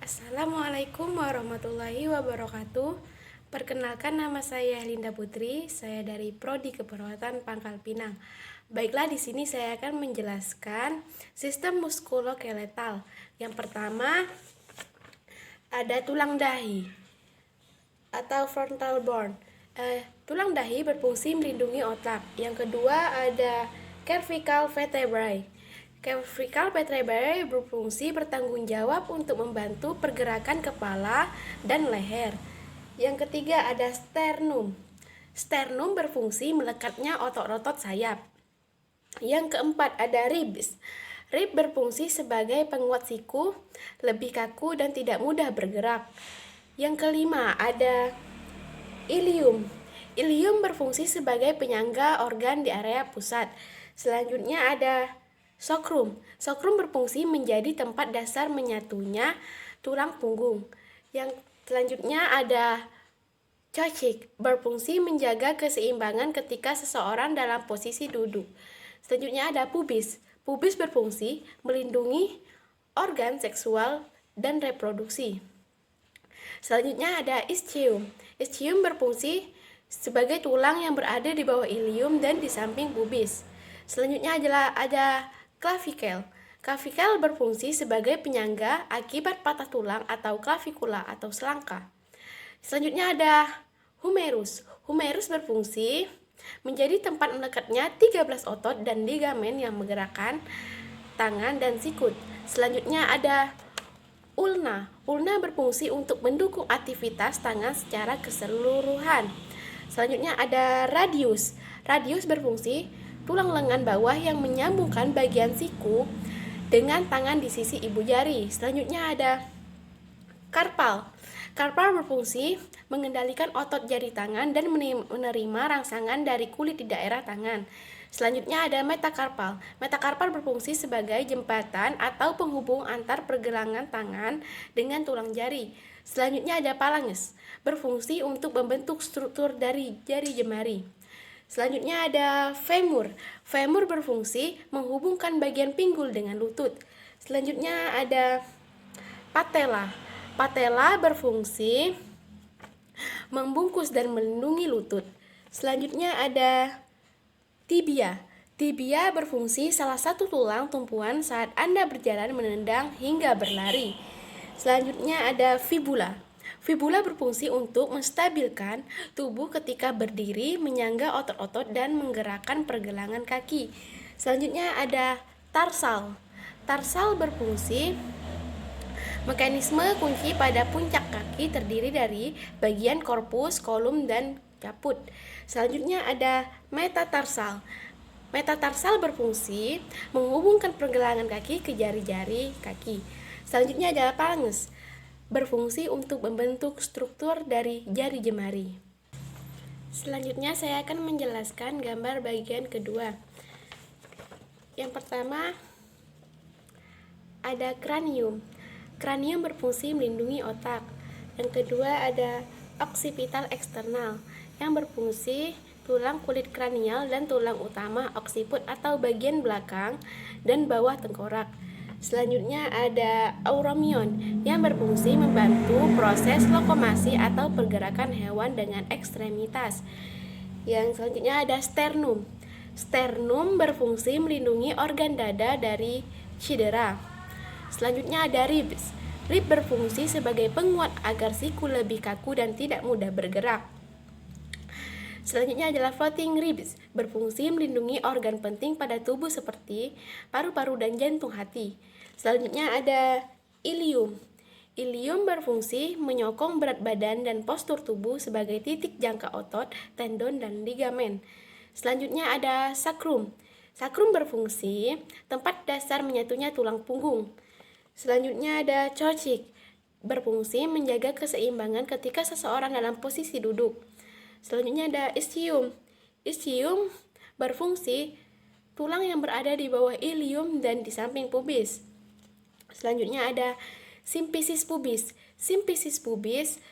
Assalamualaikum warahmatullahi wabarakatuh. Perkenalkan, nama saya Linda Putri. Saya dari Prodi Keperawatan Pangkal Pinang. Baiklah, di sini saya akan menjelaskan sistem muskuloskeletal. Yang pertama ada tulang dahi atau frontal bone. Tulang dahi berfungsi melindungi otak. Yang kedua ada cervical vertebrae. Cervical vertebrae berfungsi bertanggung jawab untuk membantu pergerakan kepala dan leher. Yang ketiga ada sternum. Sternum berfungsi melekatnya otot-otot sayap. Yang keempat ada ribs. Rib berfungsi sebagai penguat siku, lebih kaku dan tidak mudah bergerak. Yang kelima ada ilium. Ilium berfungsi sebagai penyangga organ di area pusat. Selanjutnya ada sacrum. Sacrum berfungsi menjadi tempat dasar menyatunya tulang punggung. Yang selanjutnya ada coccyx, berfungsi menjaga keseimbangan ketika seseorang dalam posisi duduk. Selanjutnya ada pubis. Pubis berfungsi melindungi organ seksual dan reproduksi. Selanjutnya ada ischium. Ischium berfungsi sebagai tulang yang berada di bawah ilium dan di samping pubis. Selanjutnya adalah ada clavicle. Clavicle berfungsi sebagai penyangga akibat patah tulang atau clavikula atau selangka. Selanjutnya ada humerus. Humerus berfungsi menjadi tempat melekatnya 13 otot dan ligamen yang menggerakkan tangan dan sikut. Selanjutnya ada ulna. Ulna berfungsi untuk mendukung aktivitas tangan secara keseluruhan. Selanjutnya ada radius. Radius berfungsi tulang lengan bawah yang menyambungkan bagian siku dengan tangan di sisi ibu jari. Selanjutnya ada karpal. Karpal berfungsi mengendalikan otot jari tangan dan menerima rangsangan dari kulit di daerah tangan. Selanjutnya ada metakarpal. Metakarpal berfungsi sebagai jembatan atau penghubung antar pergelangan tangan dengan tulang jari. Selanjutnya ada phalanges, berfungsi untuk membentuk struktur dari jari jemari. Selanjutnya ada femur. Femur berfungsi menghubungkan bagian pinggul dengan lutut. Selanjutnya ada patella. Patella berfungsi membungkus dan melindungi lutut. Selanjutnya ada tibia. Tibia berfungsi salah satu tulang tumpuan saat Anda berjalan, menendang, hingga berlari. Selanjutnya ada fibula. Fibula berfungsi untuk menstabilkan tubuh ketika berdiri, menyangga otot-otot, dan menggerakkan pergelangan kaki. Selanjutnya ada tarsal. Tarsal berfungsi mekanisme kunci pada puncak kaki, terdiri dari bagian korpus, kolum, dan caput. Selanjutnya ada metatarsal. Metatarsal berfungsi menghubungkan pergelangan kaki ke jari-jari kaki. Selanjutnya adalah phalanges, berfungsi untuk membentuk struktur dari jari jemari. Selanjutnya saya akan menjelaskan gambar bagian kedua. Yang pertama ada kranium. Kranium berfungsi melindungi otak. Yang kedua ada occipital eksternal, yang berfungsi tulang kulit kranial dan tulang utama occiput atau bagian belakang dan bawah tengkorak. Selanjutnya ada auromion, yang berfungsi membantu proses lokomasi atau pergerakan hewan dengan ekstremitas. Yang selanjutnya ada sternum. Sternum berfungsi melindungi organ dada dari cedera. Selanjutnya ada ribs. Rib berfungsi sebagai penguat agar siku lebih kaku dan tidak mudah bergerak. Selanjutnya adalah floating ribs, berfungsi melindungi organ penting pada tubuh seperti paru-paru dan jantung hati. Selanjutnya ada ilium. Ilium berfungsi menyokong berat badan dan postur tubuh sebagai titik jangka otot, tendon, dan ligamen. Selanjutnya ada sacrum. Sacrum berfungsi tempat dasar menyatunya tulang punggung. Selanjutnya ada coccyx, berfungsi menjaga keseimbangan ketika seseorang dalam posisi duduk. Selanjutnya ada ischium. Ischium berfungsi tulang yang berada di bawah ilium dan di samping pubis. Selanjutnya ada symphysis pubis. Symphysis pubis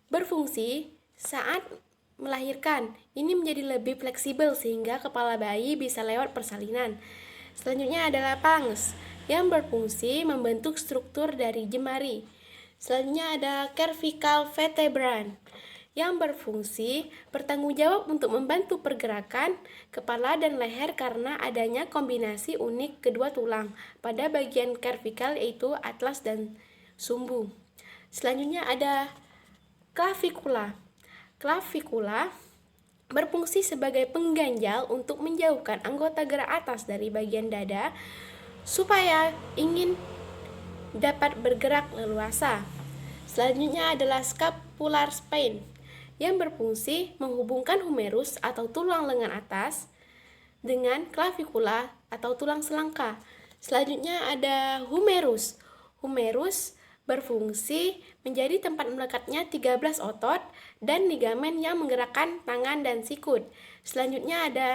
berfungsi saat melahirkan. Ini menjadi lebih fleksibel sehingga kepala bayi bisa lewat persalinan. Selanjutnya adalah phalanges, yang berfungsi membentuk struktur dari jemari. Selanjutnya ada cervical vertebrae yang berfungsi bertanggung jawab untuk membantu pergerakan kepala dan leher karena adanya kombinasi unik kedua tulang pada bagian cervical yaitu atlas dan sumbu. Selanjutnya ada clavicula. Clavicula berfungsi sebagai pengganjal untuk menjauhkan anggota gerak atas dari bagian dada supaya ingin dapat bergerak leluasa. Selanjutnya adalah scapular spine yang berfungsi menghubungkan humerus atau tulang lengan atas dengan clavicula atau tulang selangka. Selanjutnya ada humerus. Humerus berfungsi menjadi tempat melekatnya 13 otot dan ligamen yang menggerakkan tangan dan sikut. Selanjutnya ada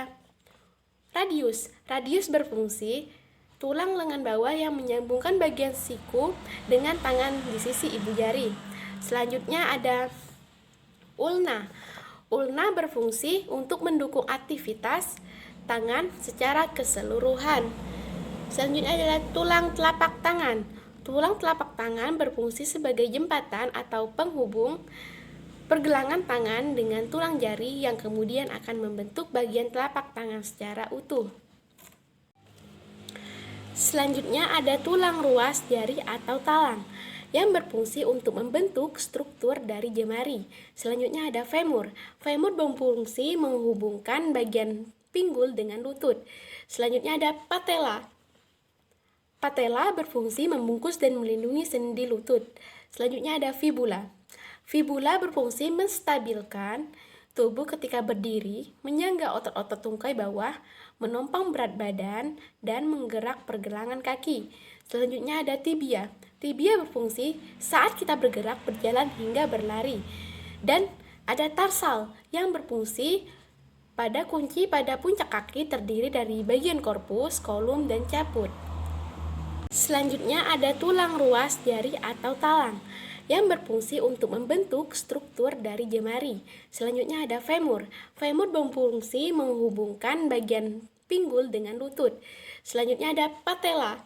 radius. Radius berfungsi tulang lengan bawah yang menyambungkan bagian siku dengan tangan di sisi ibu jari. Selanjutnya ada ulna. Ulna berfungsi untuk mendukung aktivitas tangan secara keseluruhan. Selanjutnya adalah tulang telapak tangan. Tulang telapak tangan berfungsi sebagai jembatan atau penghubung pergelangan tangan dengan tulang jari yang kemudian akan membentuk bagian telapak tangan secara utuh. Selanjutnya ada tulang ruas jari atau talang yang berfungsi untuk membentuk struktur dari jemari. Selanjutnya ada femur. Femur berfungsi menghubungkan bagian pinggul dengan lutut. Selanjutnya ada patella. Patella berfungsi membungkus dan melindungi sendi lutut. Selanjutnya ada fibula. Fibula berfungsi menstabilkan tubuh ketika berdiri, menyangga otot-otot tungkai bawah, menopang berat badan, dan menggerak pergelangan kaki. Selanjutnya ada tibia. Tibia berfungsi saat kita bergerak, berjalan, hingga berlari. Dan ada tarsal yang berfungsi pada kunci pada puncak kaki terdiri dari bagian korpus, kolum, dan caput. Selanjutnya ada tulang ruas jari atau talang yang berfungsi untuk membentuk struktur dari jemari. Selanjutnya ada femur. Femur berfungsi menghubungkan bagian pinggul dengan lutut. Selanjutnya ada patella.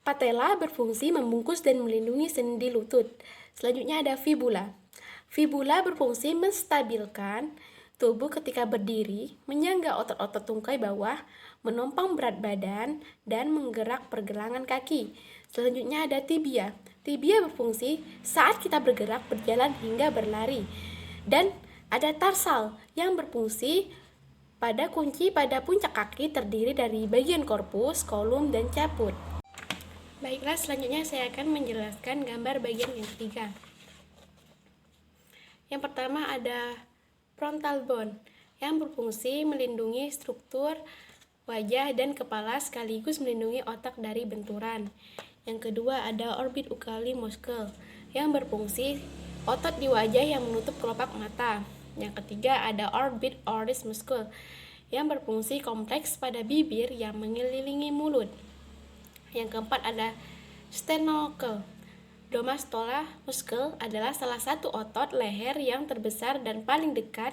Patella berfungsi membungkus dan melindungi sendi lutut. Selanjutnya ada fibula. Fibula berfungsi menstabilkan tubuh ketika berdiri, menyangga otot-otot tungkai bawah, menopang berat badan, dan menggerak pergelangan kaki. Selanjutnya ada tibia. Tibia berfungsi saat kita bergerak, berjalan, hingga berlari. Dan ada tarsal yang berfungsi pada kunci pada puncak kaki terdiri dari bagian korpus, kolum, dan caput. Baiklah, selanjutnya saya akan menjelaskan gambar bagian yang ketiga. Yang pertama ada frontal bone yang berfungsi melindungi struktur wajah dan kepala sekaligus melindungi otak dari benturan. Yang kedua ada orbit oculi muscle yang berfungsi otot di wajah yang menutup kelopak mata. Yang ketiga ada orbit oris muscle yang berfungsi kompleks pada bibir yang mengelilingi mulut. Yang keempat ada sternocleidomastoid Domastola muscle adalah salah satu otot leher yang terbesar dan paling dekat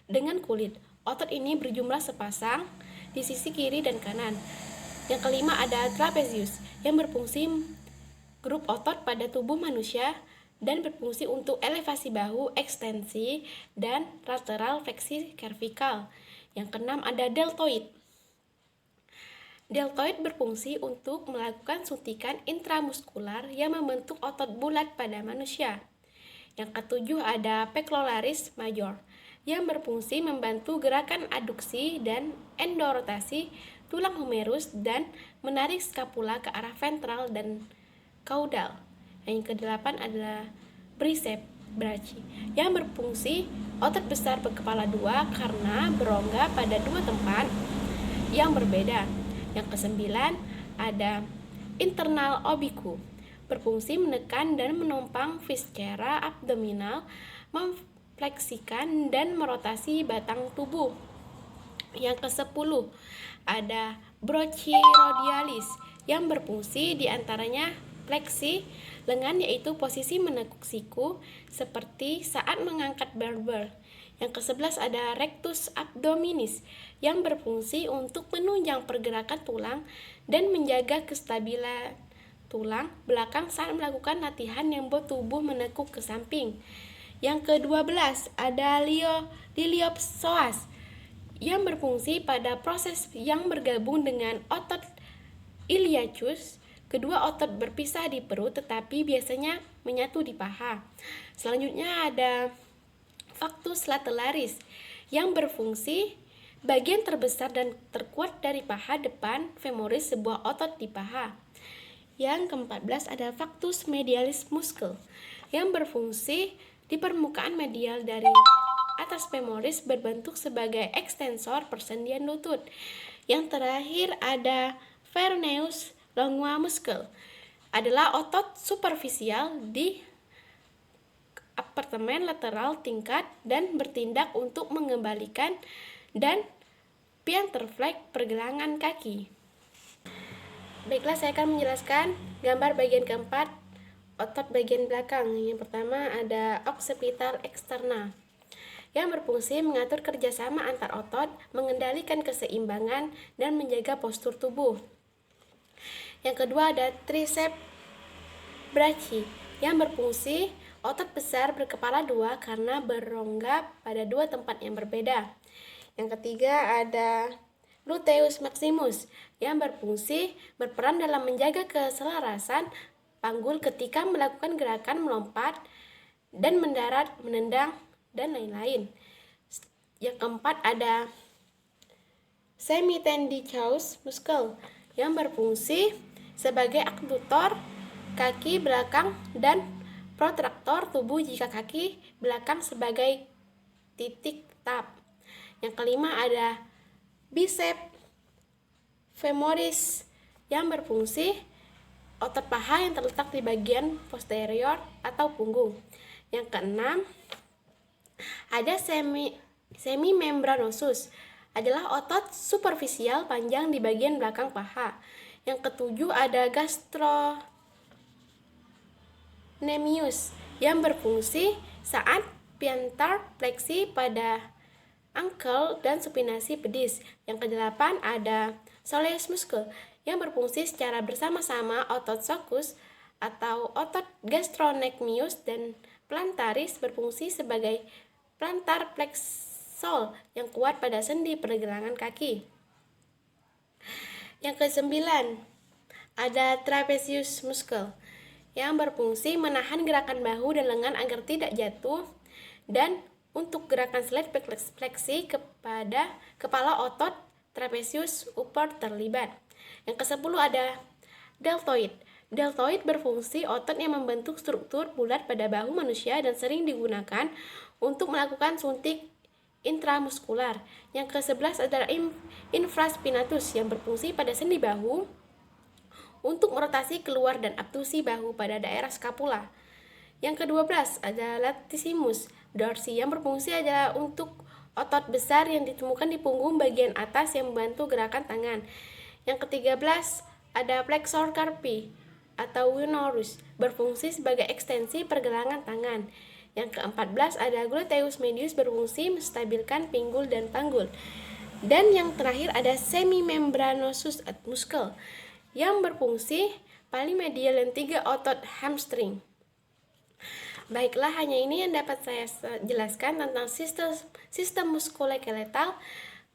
dengan kulit. Otot ini berjumlah sepasang di sisi kiri dan kanan. Yang kelima ada trapezius yang berfungsi grup otot pada tubuh manusia dan berfungsi untuk elevasi bahu, ekstensi, dan lateral fleksi cervical. Yang keenam ada deltoid. Deltoid berfungsi untuk melakukan suntikan intramuskular yang membentuk otot bulat pada manusia. Yang ketujuh ada pectoralis major yang berfungsi membantu gerakan adduksi dan endorotasi tulang humerus dan menarik skapula ke arah ventral dan caudal. Yang kedelapan adalah biceps brachii yang berfungsi otot besar berkepala dua karena berongga pada dua tempat yang berbeda. Yang kesembilan ada internal oblique berfungsi menekan dan menopang viscera abdominal, memfleksikan dan merotasi batang tubuh. Yang ke-10 ada brachioradialis yang berfungsi diantaranya fleksi lengan yaitu posisi menekuk siku seperti saat mengangkat barbel. Yang ke-11 ada rectus abdominis yang berfungsi untuk menunjang pergerakan tulang dan menjaga kestabilan tulang belakang saat melakukan latihan yang membuat tubuh menekuk ke samping. Yang ke-12 ada iliopsoas yang berfungsi pada proses yang bergabung dengan otot iliacus. Kedua otot berpisah di perut tetapi biasanya menyatu di paha. Selanjutnya ada factus lataris yang berfungsi bagian terbesar dan terkuat dari paha depan femoris, sebuah otot di paha. Yang ke-14 ada factus medialis muscle yang berfungsi di permukaan medial dari atas femoris, berbentuk sebagai ekstensor persendian lutut. Yang terakhir ada peroneus longua muscle, adalah otot superficial di apartemen lateral tingkat dan bertindak untuk mengembalikan dan plantarflex pergelangan kaki. Baiklah, saya akan menjelaskan gambar bagian keempat, otot bagian belakang. Yang pertama ada occipital externa yang berfungsi mengatur kerjasama antar otot, mengendalikan keseimbangan, dan menjaga postur tubuh. Yang kedua ada triceps brachii yang berfungsi otot besar berkepala dua karena berongga pada dua tempat yang berbeda. Yang ketiga ada gluteus maximus yang berperan dalam menjaga keselarasan panggul ketika melakukan gerakan melompat dan mendarat, menendang, dan lain-lain. Yang keempat ada semitendinosus muscle yang berfungsi sebagai abduktor kaki belakang dan protraktor tubuh jika kaki belakang sebagai titik tap. Yang kelima ada biceps femoris yang berfungsi otot paha yang terletak di bagian posterior atau punggung. Yang keenam ada semimembranosus, adalah otot superficial panjang di bagian belakang paha. Yang ketujuh ada gastrocnemius yang berfungsi saat plantar fleksi pada ankle dan supinasi pedis. Yang kedelapan ada soleus muscle yang berfungsi secara bersama-sama otot sulcus atau otot gastrocnemius dan plantaris berfungsi sebagai plantar flexor yang kuat pada sendi pergelangan kaki. Yang kesembilan ada trapezius muscle yang berfungsi menahan gerakan bahu dan lengan agar tidak jatuh, dan untuk gerakan slide fleksi kepada kepala otot trapezius upper terlibat. Yang ke-10 ada deltoid. Deltoid berfungsi otot yang membentuk struktur bulat pada bahu manusia dan sering digunakan untuk melakukan suntik intramuskular. Yang ke-11 adalah infraspinatus yang berfungsi pada sendi bahu untuk merotasi keluar dan abduksi bahu pada daerah scapula. Yang ke-12 ada latissimus dorsi yang berfungsi adalah untuk otot besar yang ditemukan di punggung bagian atas yang membantu gerakan tangan. Yang ke-13 ada flexor carpi atau humerus berfungsi sebagai ekstensi pergelangan tangan. Yang ke-14 ada gluteus medius berfungsi menstabilkan pinggul dan panggul. Dan yang terakhir ada semimembranosus muscle yang berfungsi paling medial dan 3 otot hamstring. Baiklah, hanya ini yang dapat saya jelaskan tentang sistem muskuloskeletal.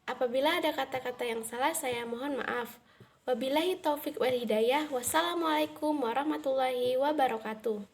Apabila ada kata-kata yang salah, saya mohon maaf. Wabillahi taufik wal hidayah. Wassalamualaikum warahmatullahi wabarakatuh.